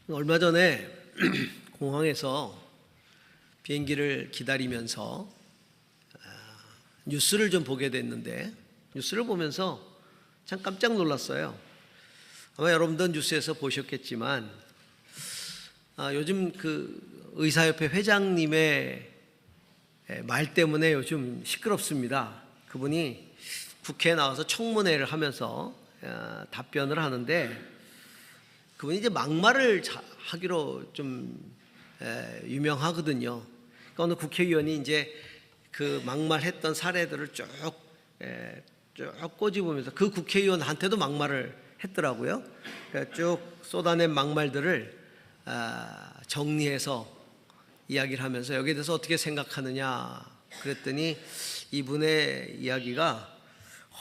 얼마 전에 공항에서 비행기를 기다리면서 뉴스를 좀 보게 됐는데, 뉴스를 보면서 참 깜짝 놀랐어요. 아마 여러분도 뉴스에서 보셨겠지만 요즘 그 의사협회 회장님의 말 때문에 요즘 시끄럽습니다. 그분이 국회에 나와서 청문회를 하면서 답변을 하는데, 그분이 이제 막말을 하기로 좀 유명하거든요. 그러니까 어느 국회의원이 이제 그 막말했던 사례들을 쭉 꼬집으면서 그 국회의원한테도 막말을 했더라고요. 그러니까 쭉 쏟아낸 막말들을 정리해서 이야기를 하면서 여기에 대해서 어떻게 생각하느냐 그랬더니, 이분의 이야기가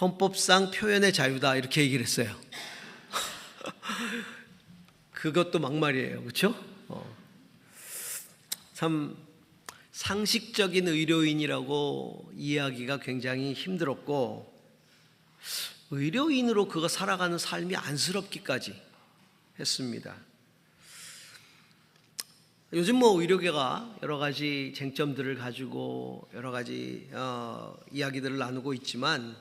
헌법상 표현의 자유다 이렇게 얘기를 했어요. 그것도 막말이에요, 그렇죠? 참 상식적인 의료인이라고 이해하기가 굉장히 힘들었고, 의료인으로 그가 살아가는 삶이 안쓰럽기까지 했습니다. 요즘 의료계가 여러 가지 쟁점들을 가지고 여러 가지 이야기들을 나누고 있지만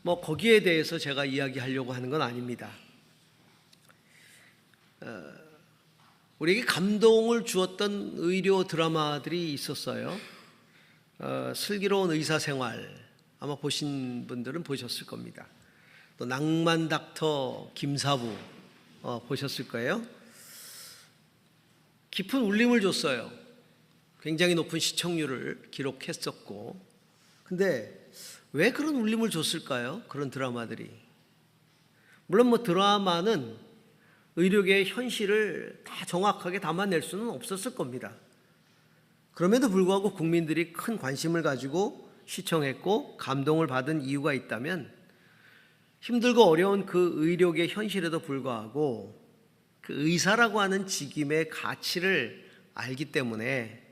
거기에 대해서 제가 이야기하려고 하는 건 아닙니다. 우리에게 감동을 주었던 의료 드라마들이 있었어요. 슬기로운 의사생활 아마 보신 분들은 보셨을 겁니다. 또 낭만 닥터 김사부 보셨을 거예요. 깊은 울림을 줬어요. 굉장히 높은 시청률을 기록했었고, 근데 왜 그런 울림을 줬을까요? 그런 드라마들이. 물론 드라마는 의료계의 현실을 다 정확하게 담아낼 수는 없었을 겁니다. 그럼에도 불구하고 국민들이 큰 관심을 가지고 시청했고 감동을 받은 이유가 있다면, 힘들고 어려운 그 의료계 현실에도 불구하고 그 의사라고 하는 직임의 가치를 알기 때문에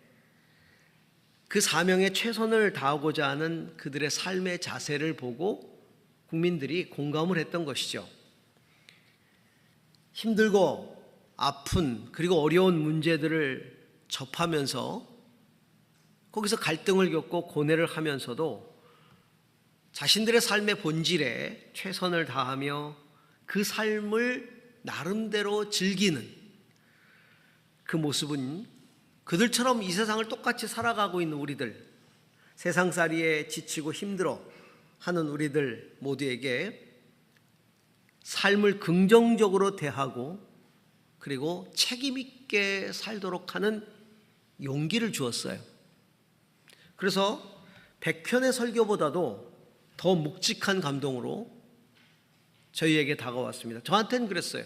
그 사명에 최선을 다하고자 하는 그들의 삶의 자세를 보고 국민들이 공감을 했던 것이죠. 힘들고 아픈 그리고 어려운 문제들을 접하면서 거기서 갈등을 겪고 고뇌를 하면서도 자신들의 삶의 본질에 최선을 다하며 그 삶을 나름대로 즐기는 그 모습은 그들처럼 이 세상을 똑같이 살아가고 있는 우리들, 세상살이에 지치고 힘들어 하는 우리들 모두에게 삶을 긍정적으로 대하고 그리고 책임 있게 살도록 하는 용기를 주었어요. 그래서 백현의 설교보다도 더 묵직한 감동으로 저희에게 다가왔습니다. 저한테는 그랬어요.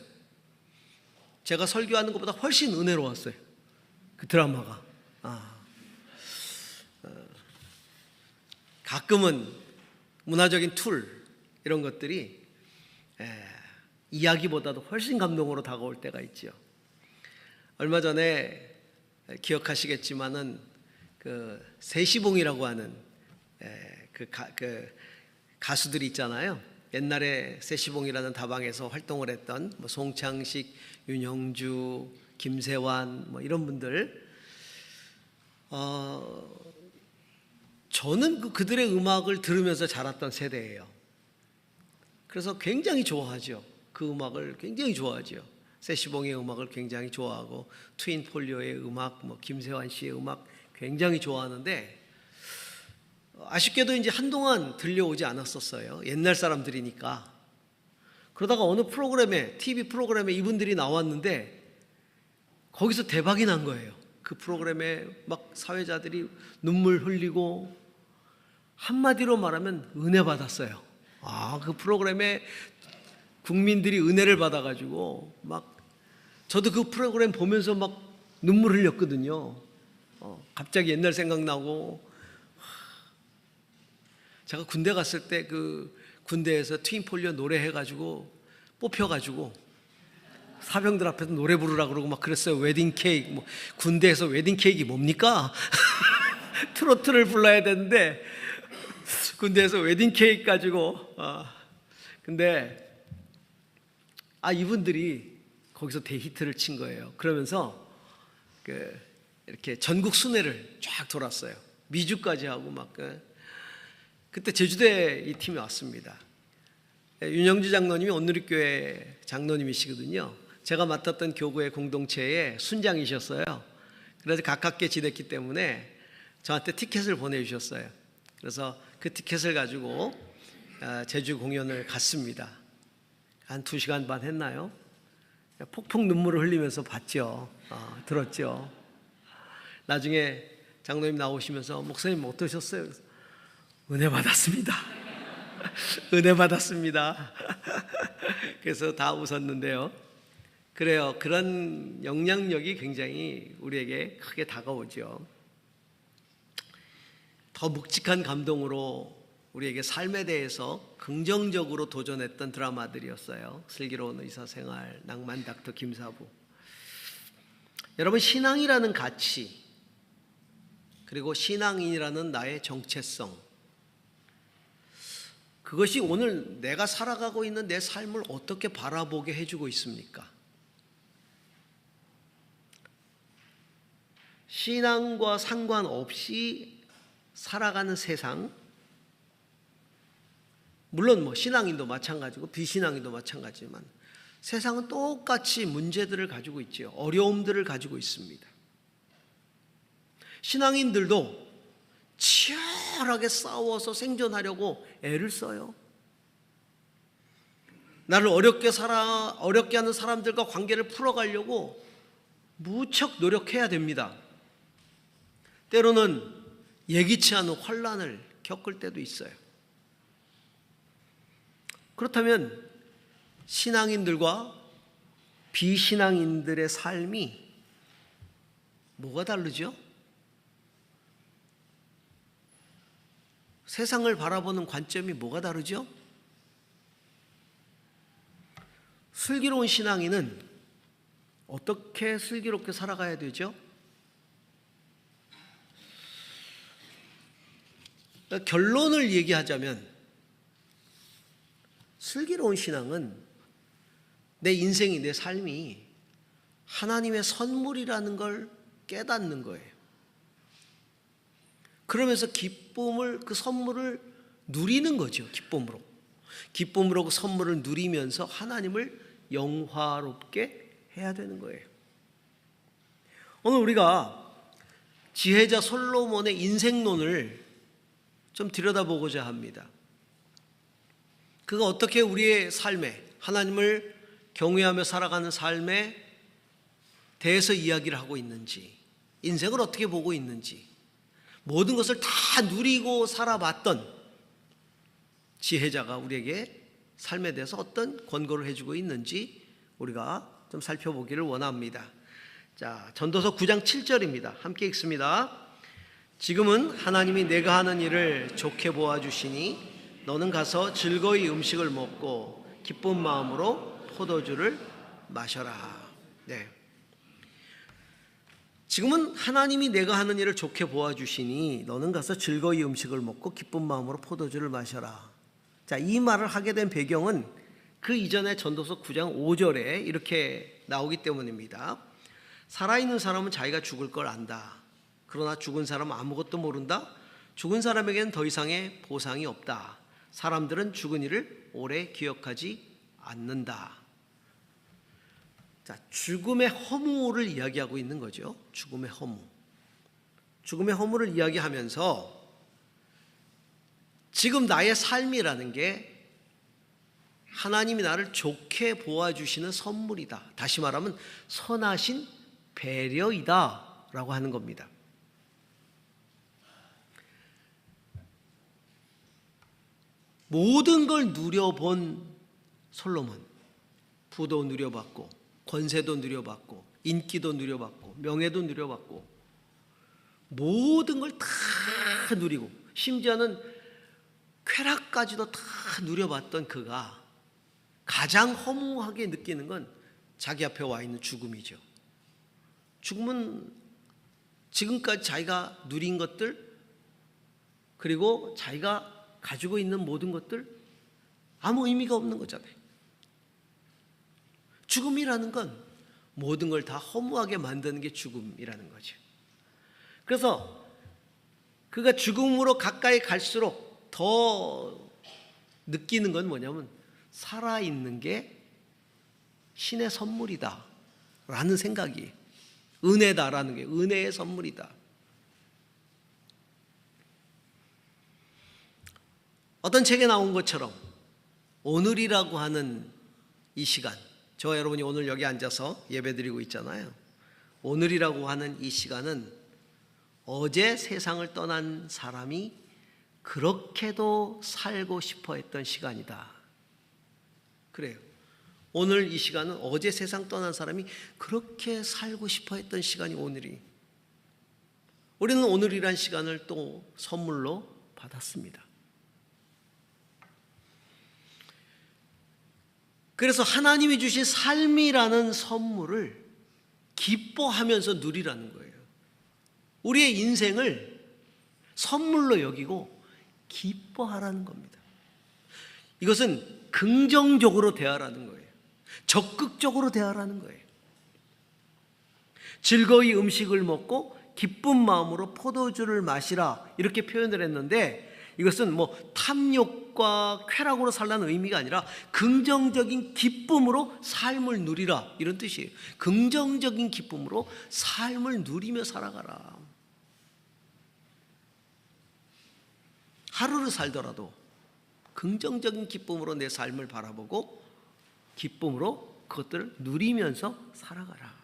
제가 설교하는 것보다 훨씬 은혜로웠어요, 그 드라마가. 가끔은 문화적인 툴 이런 것들이 이야기보다도 훨씬 감동으로 다가올 때가 있죠. 얼마 전에 기억하시겠지만은 그 세시봉이라고 하는 그 가수들이 있잖아요. 옛날에 세시봉이라는 다방에서 활동을 했던 송창식, 윤형주, 김세환 이런 분들, 저는 그들의 음악을 들으면서 자랐던 세대예요. 그래서 굉장히 좋아하죠. 그 음악을 굉장히 좋아하죠. 세시봉의 음악을 굉장히 좋아하고, 트윈폴리오의 음악, 김세환 씨의 음악 굉장히 좋아하는데, 아쉽게도 이제 한동안 들려오지 않았었어요. 옛날 사람들이니까. 그러다가 어느 프로그램에, TV 프로그램에 이분들이 나왔는데 거기서 대박이 난 거예요. 그 프로그램에 막 사회자들이 눈물 흘리고, 한마디로 말하면 은혜 받았어요. 그 프로그램에 국민들이 은혜를 받아가지고 저도 그 프로그램 보면서 눈물 흘렸거든요. 갑자기 옛날 생각나고, 제가 군대 갔을 때 그 군대에서 트윈폴리오 노래해가지고 뽑혀가지고 사병들 앞에서 노래 부르라고 그러고 그랬어요. 웨딩 케이크. 군대에서 웨딩 케이크가 뭡니까? 트로트를 불러야 되는데 군대에서 웨딩 케이크 가지고 근데 이분들이 거기서 대히트를 친 거예요. 그러면서 이렇게 전국 순회를 쫙 돌았어요. 미주까지 하고 막. 그때 제주도에 이 팀이 왔습니다. 윤영주 장로님이 온누리교회 장로님이시거든요. 제가 맡았던 교구의 공동체의 순장이셨어요. 그래서 가깝게 지냈기 때문에 저한테 티켓을 보내주셨어요. 그래서 그 티켓을 가지고 제주 공연을 갔습니다. 한 2시간 반 했나요? 폭풍 눈물을 흘리면서 봤죠. 들었죠. 나중에 장로님 나오시면서 목사님 어떠셨어요? 그래서 은혜 받았습니다. 은혜 받았습니다. 그래서 다 웃었는데요. 그래요. 그런 영향력이 굉장히 우리에게 크게 다가오죠. 더 묵직한 감동으로 우리에게 삶에 대해서 긍정적으로 도전했던 드라마들이었어요. 슬기로운 의사생활, 낭만 닥터 김사부. 여러분, 신앙이라는 가치, 그리고 신앙인이라는 나의 정체성, 그것이 오늘 내가 살아가고 있는 내 삶을 어떻게 바라보게 해주고 있습니까? 신앙과 상관없이 살아가는 세상, 물론 신앙인도 마찬가지고 비신앙인도 마찬가지지만 세상은 똑같이 문제들을 가지고 있죠. 어려움들을 가지고 있습니다. 신앙인들도 치열하게 싸워서 생존하려고 애를 써요. 나를 어렵게 하는 사람들과 관계를 풀어가려고 무척 노력해야 됩니다. 때로는 예기치 않은 환난을 겪을 때도 있어요. 그렇다면 신앙인들과 비신앙인들의 삶이 뭐가 다르죠? 세상을 바라보는 관점이 뭐가 다르죠? 슬기로운 신앙인은 어떻게 슬기롭게 살아가야 되죠? 결론을 얘기하자면 슬기로운 신앙은 내 인생이, 내 삶이 하나님의 선물이라는 걸 깨닫는 거예요. 그러면서 기쁨을, 그 선물을 누리는 거죠. 기쁨으로 그 선물을 누리면서 하나님을 영화롭게 해야 되는 거예요. 오늘 우리가 지혜자 솔로몬의 인생론을 좀 들여다보고자 합니다. 그가 어떻게 우리의 삶에, 하나님을 경외하며 살아가는 삶에 대해서 이야기를 하고 있는지, 인생을 어떻게 보고 있는지, 모든 것을 다 누리고 살아봤던 지혜자가 우리에게 삶에 대해서 어떤 권고를 해주고 있는지 우리가 좀 살펴보기를 원합니다. 자, 전도서 9장 7절입니다. 함께 읽습니다. 지금은 하나님이 내가 하는 일을 좋게 보아주시니 너는 가서 즐거이 음식을 먹고 기쁜 마음으로 포도주를 마셔라. 네. 지금은 하나님이 내가 하는 일을 좋게 보아주시니 너는 가서 즐거이 음식을 먹고 기쁜 마음으로 포도주를 마셔라. 자, 이 말을 하게 된 배경은 그 이전에 전도서 9장 5절에 이렇게 나오기 때문입니다. 살아있는 사람은 자기가 죽을 걸 안다. 그러나 죽은 사람은 아무것도 모른다. 죽은 사람에게는 더 이상의 보상이 없다. 사람들은 죽은 일을 오래 기억하지 않는다. 자, 죽음의 허무를 이야기하고 있는 거죠. 죽음의 허무. 죽음의 허무를 이야기하면서 지금 나의 삶이라는 게 하나님이 나를 좋게 보아주시는 선물이다. 다시 말하면 선하신 배려이다 라고 하는 겁니다. 모든 걸 누려본 솔로몬, 부도 누려봤고 권세도 누려봤고 인기도 누려봤고 명예도 누려봤고 모든 걸 다 누리고 심지어는 쾌락까지도 다 누려봤던 그가 가장 허무하게 느끼는 건 자기 앞에 와 있는 죽음이죠. 죽음은 지금까지 자기가 누린 것들 그리고 자기가 가지고 있는 모든 것들 아무 의미가 없는 거잖아요. 죽음이라는 건 모든 걸 다 허무하게 만드는 게 죽음이라는 거죠. 그래서 그가 죽음으로 가까이 갈수록 더 느끼는 건 뭐냐면 살아있는 게 신의 선물이다 라는 생각이, 은혜다라는 게 은혜의 선물이다. 어떤 책에 나온 것처럼 오늘이라고 하는 이 시간, 저와 여러분이 오늘 여기 앉아서 예배드리고 있잖아요. 오늘이라고 하는 이 시간은 어제 세상을 떠난 사람이 그렇게도 살고 싶어 했던 시간이다. 그래요. 오늘 이 시간은 어제 세상 떠난 사람이 그렇게 살고 싶어 했던 시간이 오늘이. 우리는 오늘이란 시간을 또 선물로 받았습니다. 그래서 하나님이 주신 삶이라는 선물을 기뻐하면서 누리라는 거예요. 우리의 인생을 선물로 여기고 기뻐하라는 겁니다. 이것은 긍정적으로 대하라는 거예요. 적극적으로 대하라는 거예요. 즐거이 음식을 먹고 기쁜 마음으로 포도주를 마시라 이렇게 표현을 했는데, 이것은 뭐 탐욕과 쾌락으로 살라는 의미가 아니라 긍정적인 기쁨으로 삶을 누리라 이런 뜻이에요. 긍정적인 기쁨으로 삶을 누리며 살아가라. 하루를 살더라도 긍정적인 기쁨으로 내 삶을 바라보고 기쁨으로 그것들을 누리면서 살아가라.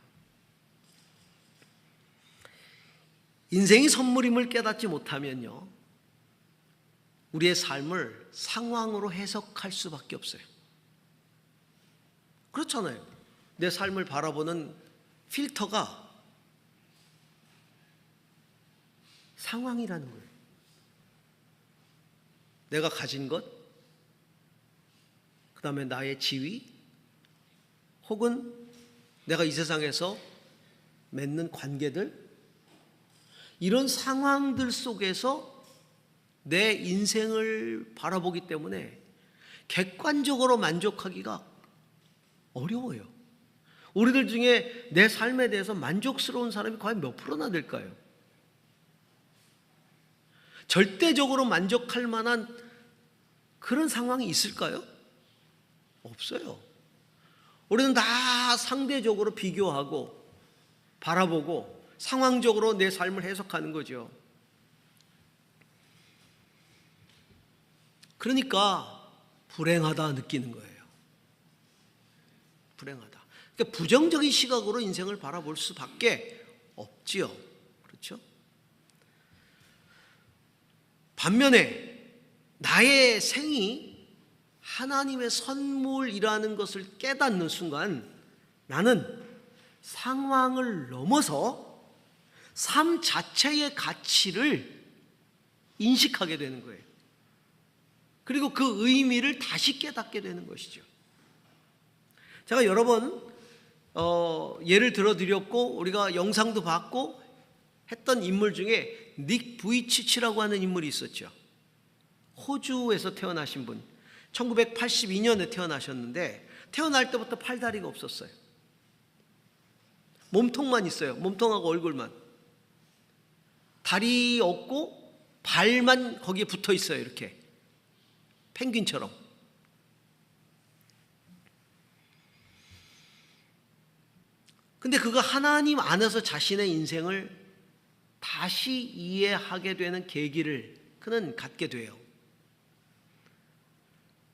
인생이 선물임을 깨닫지 못하면요, 우리의 삶을 상황으로 해석할 수밖에 없어요. 그렇잖아요. 내 삶을 바라보는 필터가 상황이라는 거예요. 내가 가진 것, 그 다음에 나의 지위, 혹은 내가 이 세상에서 맺는 관계들, 이런 상황들 속에서 내 인생을 바라보기 때문에 객관적으로 만족하기가 어려워요. 우리들 중에 내 삶에 대해서 만족스러운 사람이 과연 몇 프로나 될까요? 절대적으로 만족할 만한 그런 상황이 있을까요? 없어요. 우리는 다 상대적으로 비교하고 바라보고 상황적으로 내 삶을 해석하는 거죠. 그러니까 불행하다 느끼는 거예요. 불행하다. 그러니까 부정적인 시각으로 인생을 바라볼 수밖에 없지요. 그렇죠? 반면에 나의 생이 하나님의 선물이라는 것을 깨닫는 순간 나는 상황을 넘어서 삶 자체의 가치를 인식하게 되는 거예요. 그리고 그 의미를 다시 깨닫게 되는 것이죠. 제가 여러 번 예를 들어드렸고 우리가 영상도 봤고 했던 인물 중에 닉 부이치치라고 하는 인물이 있었죠. 호주에서 태어나신 분, 1982년에 태어나셨는데 태어날 때부터 팔다리가 없었어요. 몸통만 있어요. 몸통하고 얼굴만. 다리 없고 발만 거기에 붙어 있어요. 이렇게 펭귄처럼. 근데 그가 하나님 안에서 자신의 인생을 다시 이해하게 되는 계기를 그는 갖게 돼요.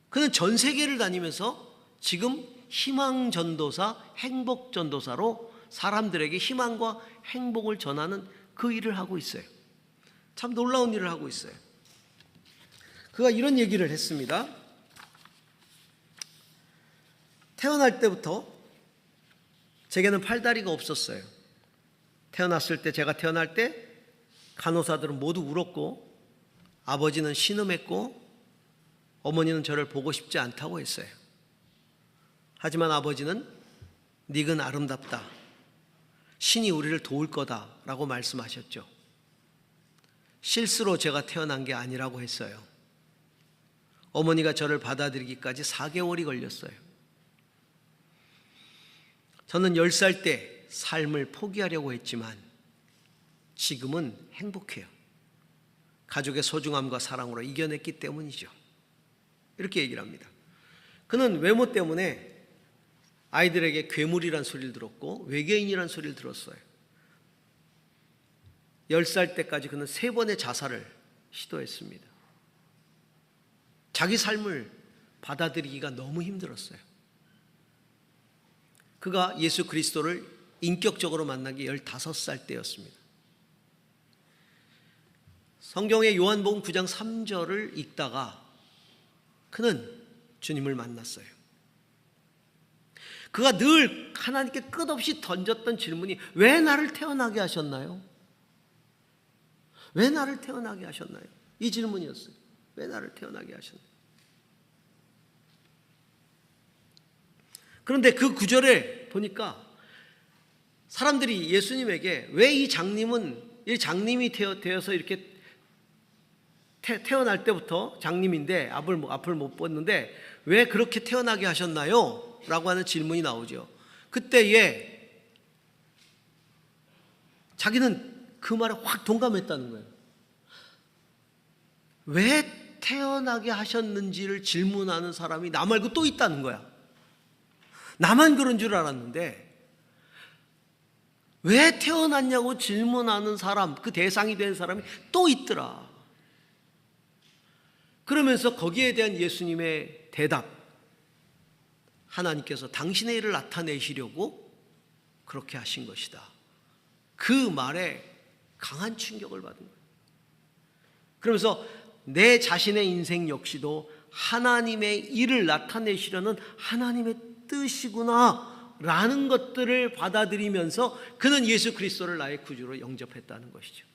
그는 전 세계를 다니면서 지금 희망전도사, 행복전도사로 사람들에게 희망과 행복을 전하는 그 일을 하고 있어요. 참 놀라운 일을 하고 있어요. 그가 이런 얘기를 했습니다. 태어날 때부터 제게는 팔다리가 없었어요. 태어났을 때, 제가 태어날 때 간호사들은 모두 울었고 아버지는 신음했고 어머니는 저를 보고 싶지 않다고 했어요. 하지만 아버지는 닉은 아름답다. 신이 우리를 도울 거다라고 말씀하셨죠. 실수로 제가 태어난 게 아니라고 했어요. 어머니가 저를 받아들이기까지 4개월이 걸렸어요. 저는 10살 때 삶을 포기하려고 했지만 지금은 행복해요. 가족의 소중함과 사랑으로 이겨냈기 때문이죠. 이렇게 얘기를 합니다. 그는 외모 때문에 아이들에게 괴물이란 소리를 들었고 외계인이란 소리를 들었어요. 10살 때까지 그는 3번의 자살을 시도했습니다. 자기 삶을 받아들이기가 너무 힘들었어요. 그가 예수 그리스도를 인격적으로 만난 게 15살 때였습니다. 성경의 요한복음 9장 3절을 읽다가 그는 주님을 만났어요. 그가 늘 하나님께 끝없이 던졌던 질문이 왜 나를 태어나게 하셨나요? 왜 나를 태어나게 하셨나요? 이 질문이었어요. 왜 나를 태어나게 하셨나요? 그런데 그 구절에 보니까 사람들이 예수님에게 왜 이 장님이 되어서 이렇게 태어날 때부터 장님인데 앞을 못 봤는데 왜 그렇게 태어나게 하셨나요? 라고 하는 질문이 나오죠. 그때에 자기는 그 말에 확 동감했다는 거예요. 왜 태어나게 하셨는지를 질문하는 사람이 나 말고 또 있다는 거야. 나만 그런 줄 알았는데 왜 태어났냐고 질문하는 사람, 그 대상이 된 사람이 또 있더라. 그러면서 거기에 대한 예수님의 대답, 하나님께서 당신의 일을 나타내시려고 그렇게 하신 것이다. 그 말에 강한 충격을 받은 거예요. 그러면서 내 자신의 인생 역시도 하나님의 일을 나타내시려는 하나님의 뜻이구나 라는 것들을 받아들이면서 그는 예수 그리스도를 나의 구주로 영접했다는 것이죠.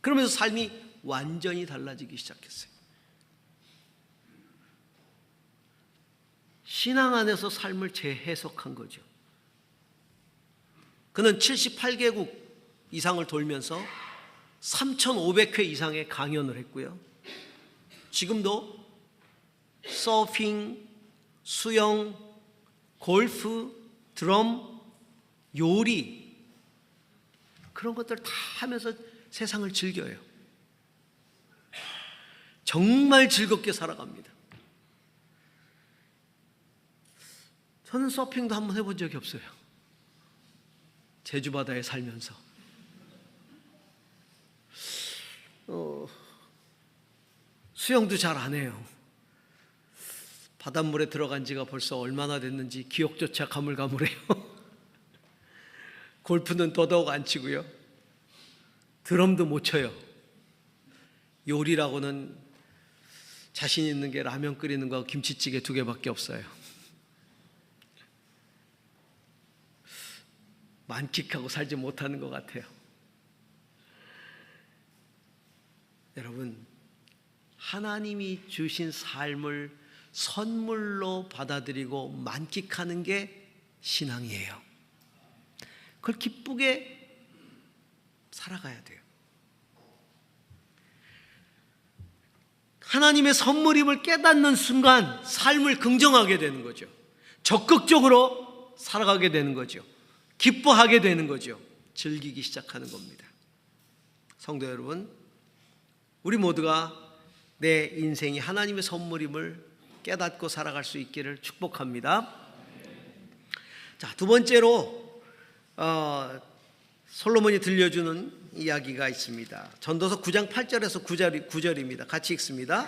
그러면서 삶이 완전히 달라지기 시작했어요. 신앙 안에서 삶을 재해석한 거죠. 그는 78개국 이상을 돌면서 3,500회 이상의 강연을 했고요. 지금도 서핑, 수영, 골프, 드럼, 요리 그런 것들 다 하면서 세상을 즐겨요. 정말 즐겁게 살아갑니다. 저는 서핑도 한번 해본 적이 없어요. 제주 바다에 살면서 수영도 잘 안 해요. 바닷물에 들어간 지가 벌써 얼마나 됐는지 기억조차 가물가물해요. 골프는 더더욱 안 치고요. 드럼도 못 쳐요. 요리라고는 자신 있는 게 라면 끓이는 거 김치찌개 2개밖에 없어요. 만끽하고 살지 못하는 것 같아요. 여러분, 하나님이 주신 삶을 선물로 받아들이고 만끽하는 게 신앙이에요. 그걸 기쁘게 살아가야 돼요. 하나님의 선물임을 깨닫는 순간 삶을 긍정하게 되는 거죠. 적극적으로 살아가게 되는 거죠. 기뻐하게 되는 거죠. 즐기기 시작하는 겁니다. 성도 여러분, 우리 모두가 내 인생이 하나님의 선물임을 깨닫고 살아갈 수 있기를 축복합니다. 자, 두 번째로 솔로몬이 들려주는 이야기가 있습니다. 전도서 9장 8절에서 9절입니다. 같이 읽습니다.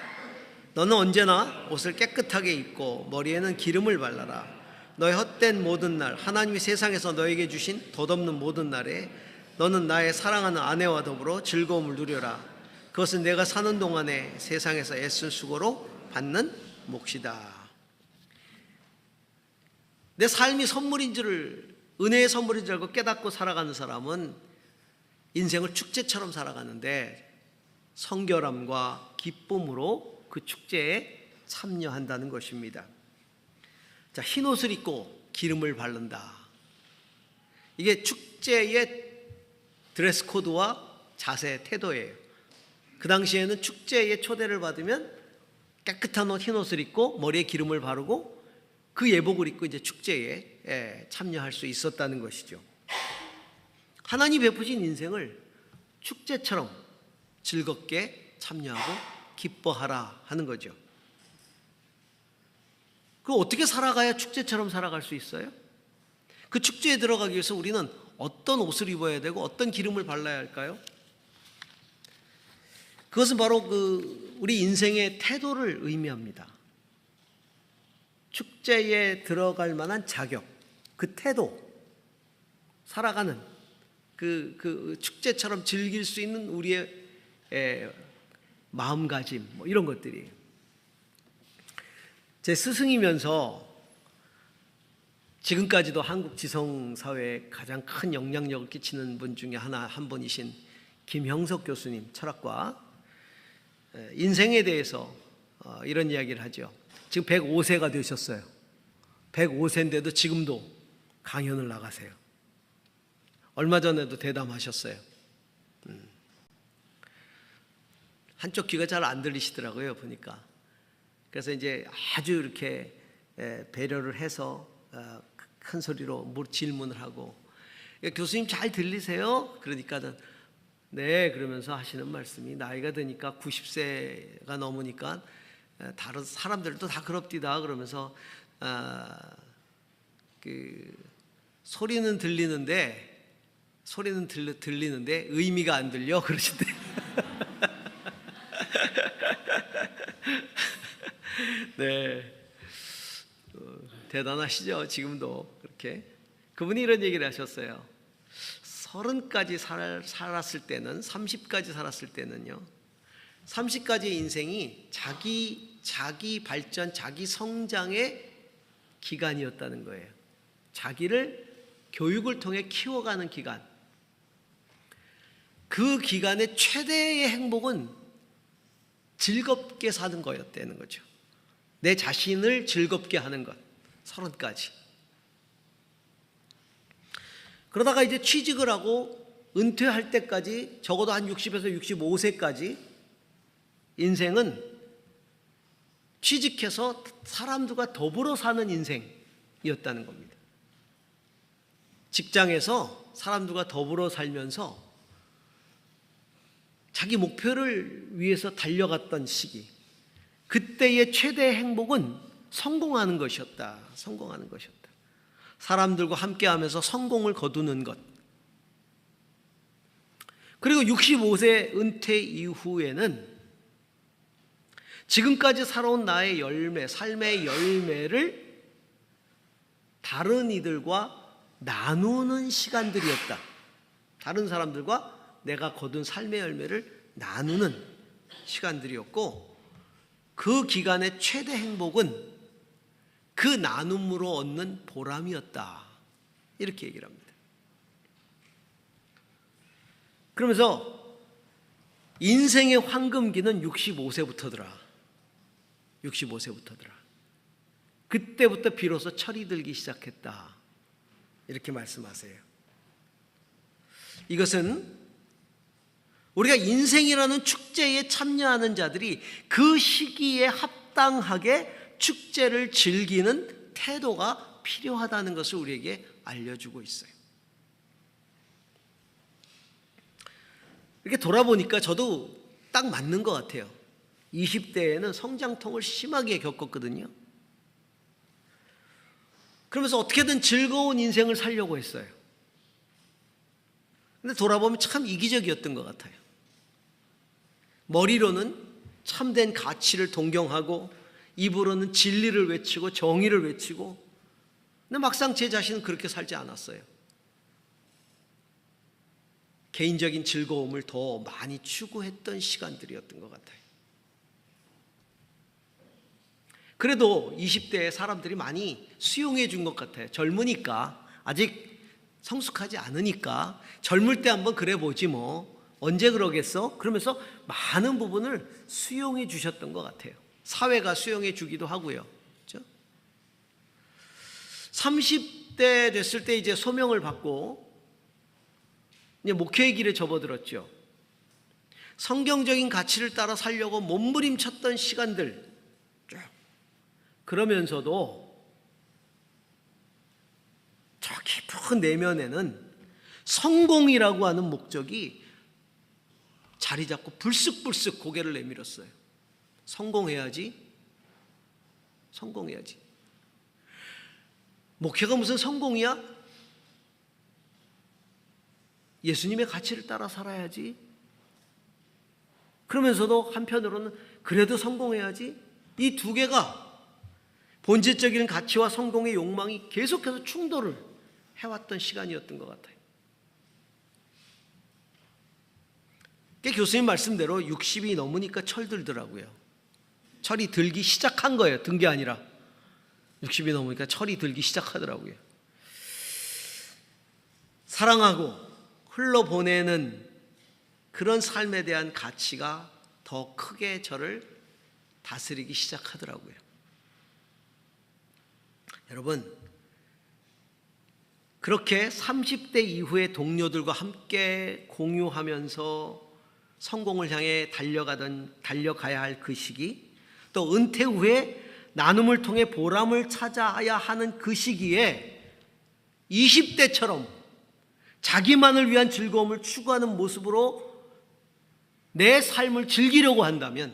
너는 언제나 옷을 깨끗하게 입고 머리에는 기름을 발라라. 너의 헛된 모든 날, 하나님이 세상에서 너에게 주신 덧없는 모든 날에 너는 나의 사랑하는 아내와 더불어 즐거움을 누려라. 그것은 내가 사는 동안에 세상에서 애쓴 수고로 받는 몫이다. 내 삶이 선물인 줄을, 은혜의 선물인 줄 알고 깨닫고 살아가는 사람은 인생을 축제처럼 살아가는데 성결함과 기쁨으로 그 축제에 참여한다는 것입니다. 자, 흰 옷을 입고 기름을 바른다. 이게 축제의 드레스 코드와 자세, 태도예요. 그 당시에는 축제에 초대를 받으면 깨끗한 옷, 흰 옷을 입고 머리에 기름을 바르고 그 예복을 입고 이제 축제에 참여할 수 있었다는 것이죠. 하나님 베푸신 인생을 축제처럼 즐겁게 참여하고 기뻐하라 하는 거죠. 그럼 어떻게 살아가야 축제처럼 살아갈 수 있어요? 그 축제에 들어가기 위해서 우리는 어떤 옷을 입어야 되고 어떤 기름을 발라야 할까요? 그것은 바로 우리 인생의 태도를 의미합니다. 축제에 들어갈 만한 자격, 그 태도, 살아가는 그 축제처럼 즐길 수 있는 우리의 마음가짐, 뭐 이런 것들이. 제 스승이면서 지금까지도 한국 지성사회에 가장 큰 영향력을 끼치는 분 중에 한 분이신 김형석 교수님, 철학과, 인생에 대해서 이런 이야기를 하죠. 지금 105세가 되셨어요. 105세인데도 지금도 강연을 나가세요. 얼마 전에도 대담하셨어요. 한쪽 귀가 잘 안 들리시더라고요, 보니까. 그래서 이제 아주 이렇게 배려를 해서 큰 소리로 질문을 하고, 교수님 잘 들리세요? 그러니까는 네, 그러면서 하시는 말씀이, 나이가 드니까 90세가 넘으니까 다른 사람들도 다 그럽디다 그러면서 소리는 들리는데 의미가 안 들려 그러신대. 네, 대단하시죠. 지금도 그렇게. 그분이 이런 얘기를 하셨어요. 30까지 살았을 때는, 30까지 살았을 때는요, 30까지의 인생이 자기 발전, 자기 성장의 기간이었다는 거예요. 자기를 교육을 통해 키워가는 기간. 그 기간의 최대의 행복은 즐겁게 사는 거였다는 거죠. 내 자신을 즐겁게 하는 것. 30까지. 그러다가 이제 취직을 하고 은퇴할 때까지, 적어도 한 60에서 65세까지 인생은 취직해서 사람들과 더불어 사는 인생이었다는 겁니다. 직장에서 사람들과 더불어 살면서 자기 목표를 위해서 달려갔던 시기, 그때의 최대 행복은 성공하는 것이었다. 성공하는 것이었다. 사람들과 함께하면서 성공을 거두는 것. 그리고 65세 은퇴 이후에는 지금까지 살아온 나의 열매, 삶의 열매를 다른 이들과 나누는 시간들이었다. 다른 사람들과 내가 거둔 삶의 열매를 나누는 시간들이었고, 그 기간의 최대 행복은 그 나눔으로 얻는 보람이었다. 이렇게 얘기를 합니다. 그러면서 인생의 황금기는 65세부터더라. 65세부터더라. 그때부터 비로소 철이 들기 시작했다. 이렇게 말씀하세요. 이것은 우리가 인생이라는 축제에 참여하는 자들이 그 시기에 합당하게 축제를 즐기는 태도가 필요하다는 것을 우리에게 알려주고 있어요. 이렇게 돌아보니까 저도 딱 맞는 것 같아요. 20대에는 성장통을 심하게 겪었거든요. 그러면서 어떻게든 즐거운 인생을 살려고 했어요. 근데 돌아보면 참 이기적이었던 것 같아요. 머리로는 참된 가치를 동경하고, 입으로는 진리를 외치고 정의를 외치고, 근데 막상 제 자신은 그렇게 살지 않았어요. 개인적인 즐거움을 더 많이 추구했던 시간들이었던 것 같아요. 그래도 20대에 사람들이 많이 수용해 준 것 같아요. 젊으니까, 아직 성숙하지 않으니까 젊을 때 한번 그래 보지 뭐, 언제 그러겠어? 그러면서 많은 부분을 수용해 주셨던 것 같아요. 사회가 수용해 주기도 하고요. 그렇죠? 30대 됐을 때 이제 소명을 받고 이제 목회의 길에 접어들었죠. 성경적인 가치를 따라 살려고 몸부림쳤던 시간들 쭉. 그러면서도 내면에는 성공이라고 하는 목적이 자리 잡고 불쑥불쑥 고개를 내밀었어요. 성공해야지. 목회가 무슨 성공이야? 예수님의 가치를 따라 살아야지. 그러면서도 한편으로는 그래도 성공해야지. 이 두 개가 본질적인 가치와 성공의 욕망이 계속해서 충돌을 해왔던 시간이었던 것 같아요. 교수님 말씀대로 60이 넘으니까 철들더라고요. 철이 들기 시작한 거예요. 든 게 아니라 60이 넘으니까 철이 들기 시작하더라고요. 사랑하고 흘러보내는 그런 삶에 대한 가치가 더 크게 저를 다스리기 시작하더라고요. 여러분, 그렇게 30대 이후에 동료들과 함께 공유하면서 성공을 향해 달려가야 할 그 시기, 또 은퇴 후에 나눔을 통해 보람을 찾아야 하는 그 시기에 20대처럼 자기만을 위한 즐거움을 추구하는 모습으로 내 삶을 즐기려고 한다면,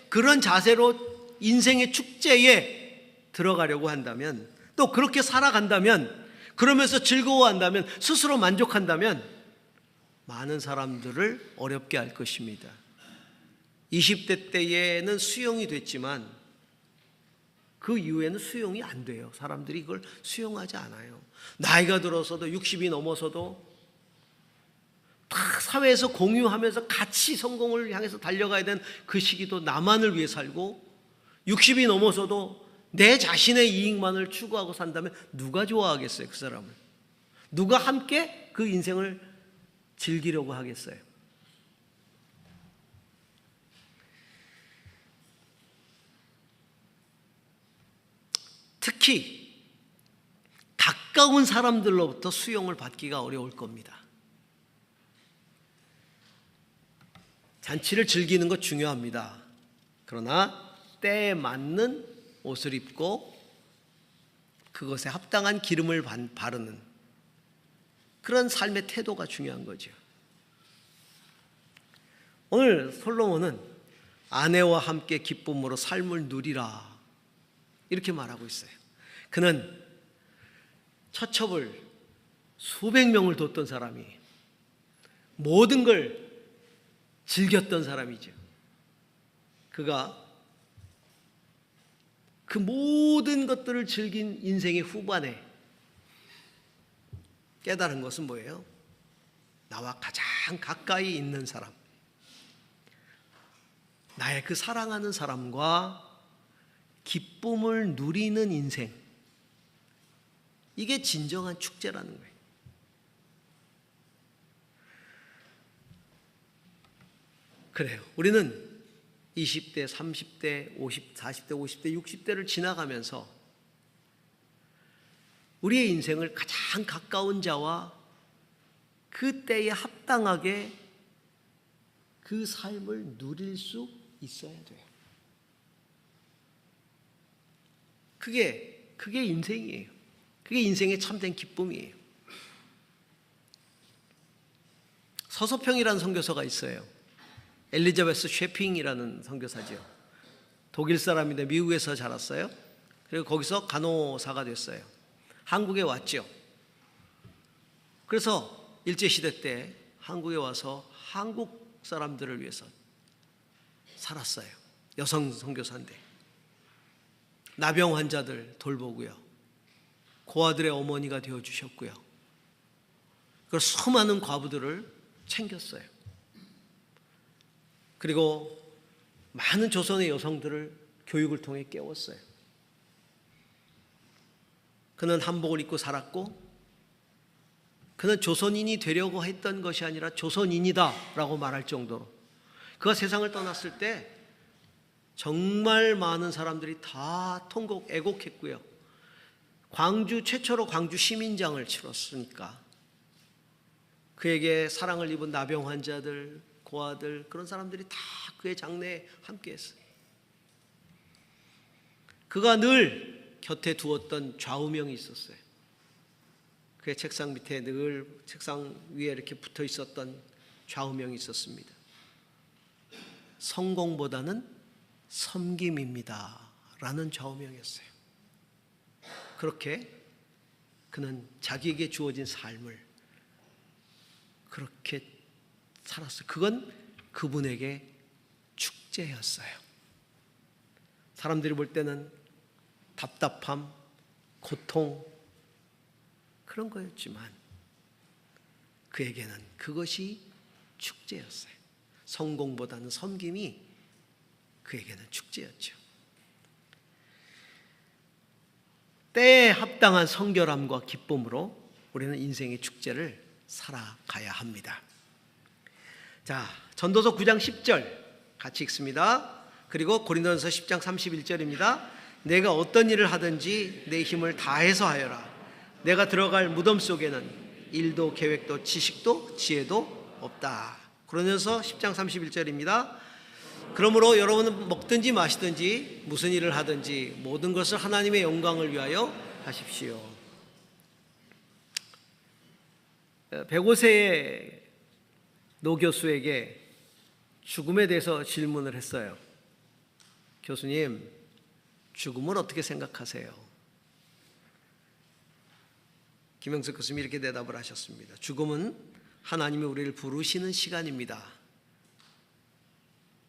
그런 자세로 인생의 축제에 들어가려고 한다면, 또 그렇게 살아간다면, 그러면서 즐거워한다면, 스스로 만족한다면 많은 사람들을 어렵게 할 것입니다. 20대 때에는 수용이 됐지만 그 이후에는 수용이 안 돼요. 사람들이 그걸 수용하지 않아요. 나이가 들어서도 60이 넘어서도 다 사회에서 공유하면서 같이 성공을 향해서 달려가야 되는 그 시기도 나만을 위해 살고, 60이 넘어서도 내 자신의 이익만을 추구하고 산다면 누가 좋아하겠어요? 그 사람을. 누가 함께 그 인생을 즐기려고 하겠어요? 특히 가까운 사람들로부터 수용을 받기가 어려울 겁니다. 잔치를 즐기는 것 중요합니다. 그러나 때에 맞는 옷을 입고 그것에 합당한 기름을 바르는 그런 삶의 태도가 중요한 거죠. 오늘 솔로몬은 아내와 함께 기쁨으로 삶을 누리라 이렇게 말하고 있어요. 그는 처첩을 수백 명을 뒀던 사람이 모든 걸 즐겼던 사람이죠. 그가 그 모든 것들을 즐긴 인생의 후반에 깨달은 것은 뭐예요? 나와 가장 가까이 있는 사람, 나의 그 사랑하는 사람과 기쁨을 누리는 인생, 이게 진정한 축제라는 거예요. 그래요. 우리는 20대, 30대, 40대, 50대, 60대를 지나가면서 우리의 인생을 가장 가까운 자와 그 때에 합당하게 그 삶을 누릴 수 있어야 돼요. 그게 인생이에요. 그게 인생의 참된 기쁨이에요. 서서평이라는 선교사가 있어요. 엘리자베스 쉐핑이라는 선교사죠. 독일 사람인데 미국에서 자랐어요. 그리고 거기서 간호사가 됐어요. 한국에 왔죠. 그래서 일제시대 때 한국에 와서 한국 사람들을 위해서 살았어요. 여성 선교사인데 나병 환자들 돌보고요, 고아들의 어머니가 되어주셨고요, 그 수많은 과부들을 챙겼어요. 그리고 많은 조선의 여성들을 교육을 통해 깨웠어요. 그는 한복을 입고 살았고, 그는 조선인이 되려고 했던 것이 아니라 조선인이다 라고 말할 정도로, 그가 세상을 떠났을 때 정말 많은 사람들이 다 애곡했고요. 최초로 광주 시민장을 치렀으니까 그에게 사랑을 입은 나병 환자들, 고아들, 그런 사람들이 다 그의 장례에 함께했어요. 그가 늘 곁에 두었던 좌우명이 있었어요. 그의 책상 밑에 늘 책상 위에 이렇게 붙어 있었던 좌우명이 있었습니다. 성공보다는 섬김입니다 라는 좌우명이었어요. 그렇게 그는 자기에게 주어진 삶을 그렇게 살았어요. 그건 그분에게 축제였어요. 사람들이 볼 때는 답답함, 고통 그런 거였지만 그에게는 그것이 축제였어요. 성공보다는 섬김이 그에게는 축제였죠. 때에 합당한 성결함과 기쁨으로 우리는 인생의 축제를 살아가야 합니다. 자, 전도서 9장 10절 같이 읽습니다. 그리고 고린도전서 10장 31절입니다. 내가 어떤 일을 하든지 내 힘을 다해서 하여라. 내가 들어갈 무덤 속에는 일도 계획도 지식도 지혜도 없다. 고린도전서 10장 31절입니다. 그러므로 여러분은 먹든지 마시든지 무슨 일을 하든지 모든 것을 하나님의 영광을 위하여 하십시오. 105세의 노 교수에게 죽음에 대해서 질문을 했어요. 교수님, 죽음을 어떻게 생각하세요? 김영석 교수님이 이렇게 대답을 하셨습니다. 죽음은 하나님이 우리를 부르시는 시간입니다.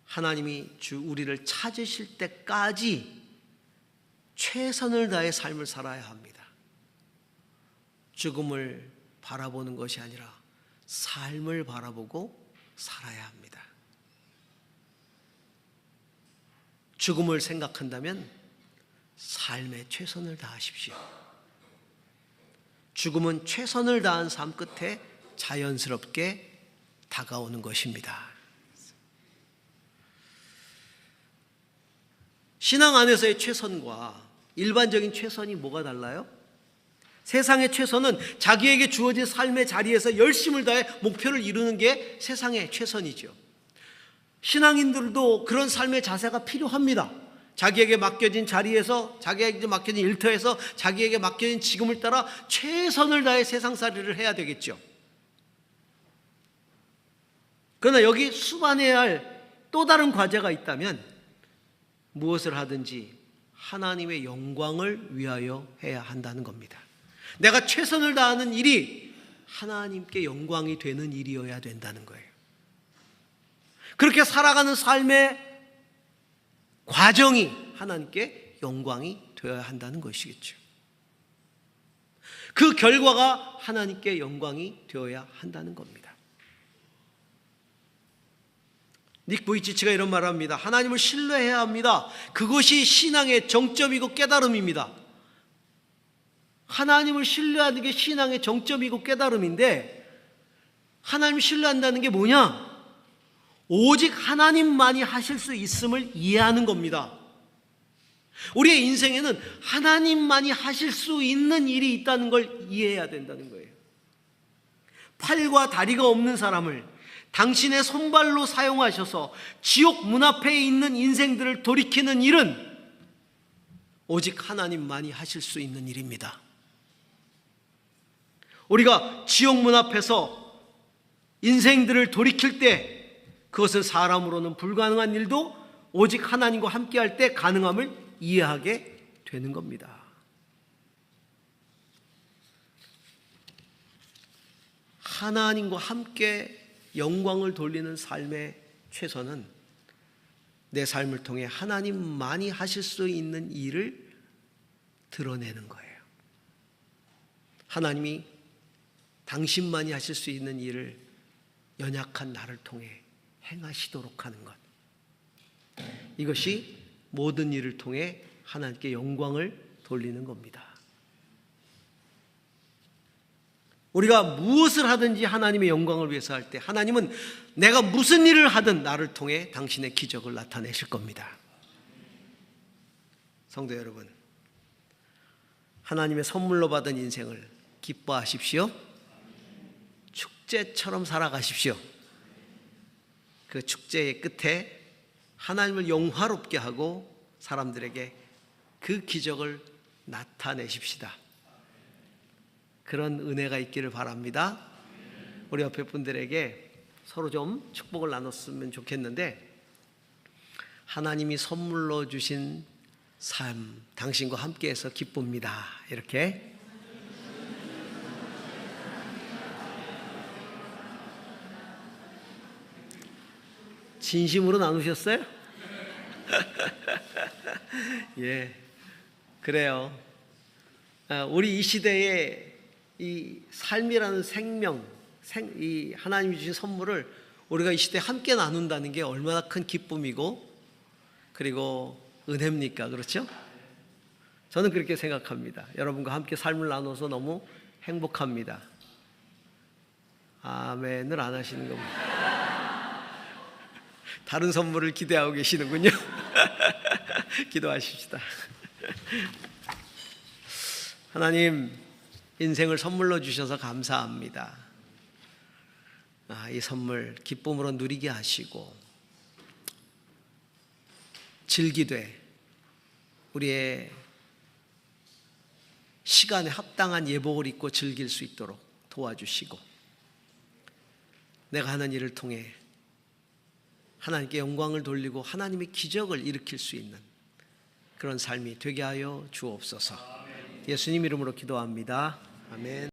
하나님이 우리를 찾으실 때까지 최선을 다해 삶을 살아야 합니다. 죽음을 바라보는 것이 아니라 삶을 바라보고 살아야 합니다. 죽음을 생각한다면 삶에 최선을 다하십시오. 죽음은 최선을 다한 삶 끝에 자연스럽게 다가오는 것입니다. 신앙 안에서의 최선과 일반적인 최선이 뭐가 달라요? 세상의 최선은 자기에게 주어진 삶의 자리에서 열심을 다해 목표를 이루는 게 세상의 최선이죠. 신앙인들도 그런 삶의 자세가 필요합니다. 자기에게 맡겨진 자리에서, 자기에게 맡겨진 일터에서, 자기에게 맡겨진 직음을 따라 최선을 다해 세상살이를 해야 되겠죠. 그러나 여기 수반해야 할 또 다른 과제가 있다면 무엇을 하든지 하나님의 영광을 위하여 해야 한다는 겁니다. 내가 최선을 다하는 일이 하나님께 영광이 되는 일이어야 된다는 거예요. 그렇게 살아가는 삶의 과정이 하나님께 영광이 되어야 한다는 것이겠죠. 그 결과가 하나님께 영광이 되어야 한다는 겁니다. 닉 부이치치가 이런 말을 합니다. 하나님을 신뢰해야 합니다. 그것이 신앙의 정점이고 깨달음입니다. 하나님을 신뢰하는 게 신앙의 정점이고 깨달음인데, 하나님을 신뢰한다는 게 뭐냐? 오직 하나님만이 하실 수 있음을 이해하는 겁니다. 우리의 인생에는 하나님만이 하실 수 있는 일이 있다는 걸 이해해야 된다는 거예요. 팔과 다리가 없는 사람을 당신의 손발로 사용하셔서 지옥 문 앞에 있는 인생들을 돌이키는 일은 오직 하나님만이 하실 수 있는 일입니다. 우리가 지옥 문 앞에서 인생들을 돌이킬 때 그것은 사람으로는 불가능한 일도 오직 하나님과 함께할 때 가능함을 이해하게 되는 겁니다. 하나님과 함께 영광을 돌리는 삶의 최선은 내 삶을 통해 하나님만이 하실 수 있는 일을 드러내는 거예요. 하나님이 당신만이 하실 수 있는 일을 연약한 나를 통해 행하시도록 하는 것, 이것이 모든 일을 통해 하나님께 영광을 돌리는 겁니다. 우리가 무엇을 하든지 하나님의 영광을 위해서 할 때 하나님은 내가 무슨 일을 하든 나를 통해 당신의 기적을 나타내실 겁니다. 성도 여러분, 하나님의 선물로 받은 인생을 기뻐하십시오. 축제처럼 살아가십시오. 그 축제의 끝에 하나님을 영화롭게 하고 사람들에게 그 기적을 나타내십시다. 그런 은혜가 있기를 바랍니다. 우리 옆에 분들에게 서로 좀 축복을 나눴으면 좋겠는데, 하나님이 선물로 주신 삶, 당신과 함께해서 기쁩니다. 이렇게 진심으로 나누셨어요? 예, 그래요. 우리 이 시대에 이 삶이라는 생명, 이 하나님이 주신 선물을 우리가 이 시대에 함께 나눈다는 게 얼마나 큰 기쁨이고 그리고 은혜입니까? 그렇죠? 저는 그렇게 생각합니다. 여러분과 함께 삶을 나눠서 너무 행복합니다. 아멘을 안 하시는 겁니다. 다른 선물을 기대하고 계시는군요. 기도하십시다. 하나님, 인생을 선물로 주셔서 감사합니다. 이 선물 기쁨으로 누리게 하시고 즐기되 우리의 시간에 합당한 예복을 입고 즐길 수 있도록 도와주시고, 내가 하는 일을 통해 하나님께 영광을 돌리고 하나님의 기적을 일으킬 수 있는 그런 삶이 되게 하여 주옵소서. 예수님 이름으로 기도합니다. 아멘.